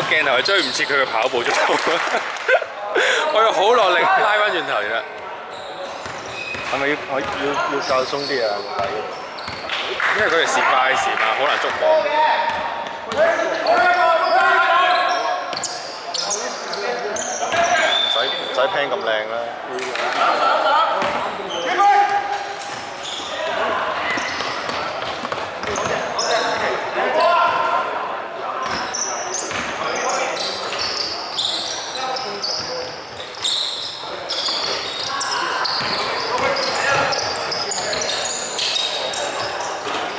個鏡頭係追唔切佢嘅跑步速度，我要好落力拉翻轉頭而家。係咪要較鬆啲啊？因為佢哋時快時慢，好難捉波。唔使 plan 咁靚啦。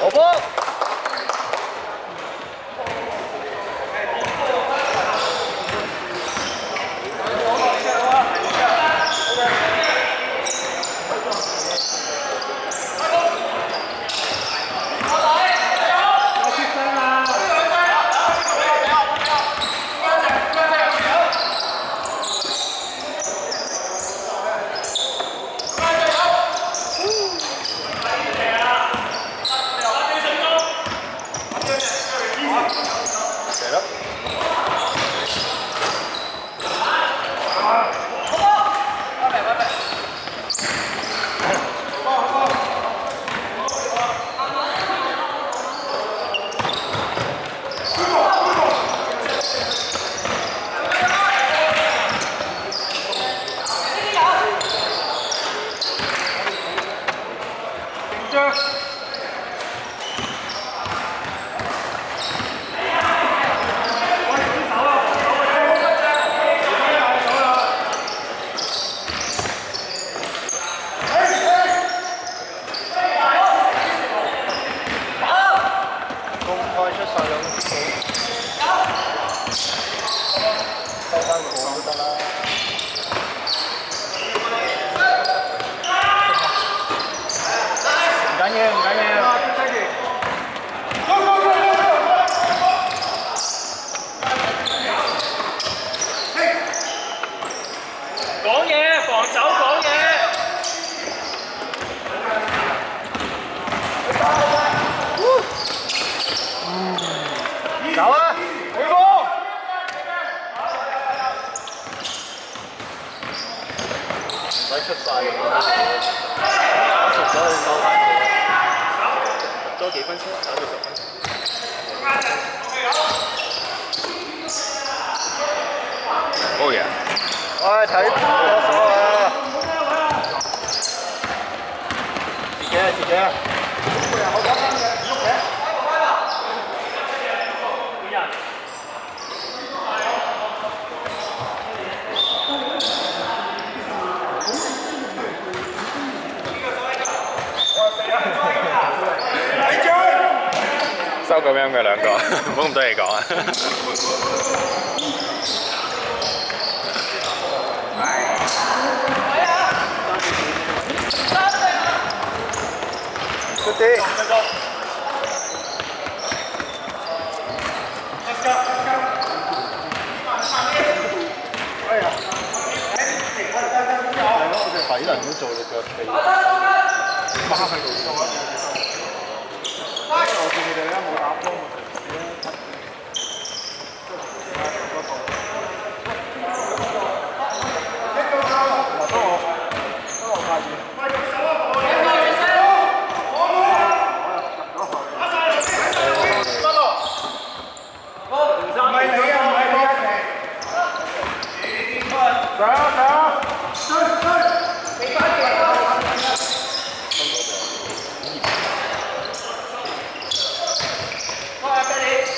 好波！走啊！回波！使出晒咁樣，打熟咗去收翻佢，多幾分鐘，打到10分鐘。好嘢！喂，睇多手啊！自己啊！收咁樣嘅兩個，唔好咁多嘢講啊！出啲。哎呀！我哋鬼人都做到腳地，孖喺度多。我見你哋咧冇打波，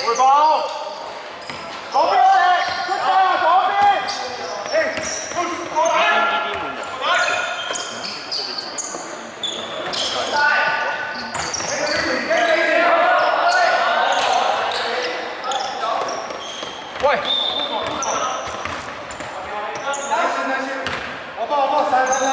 回報，左邊出手啊！左邊，喂，我幫，3分啦。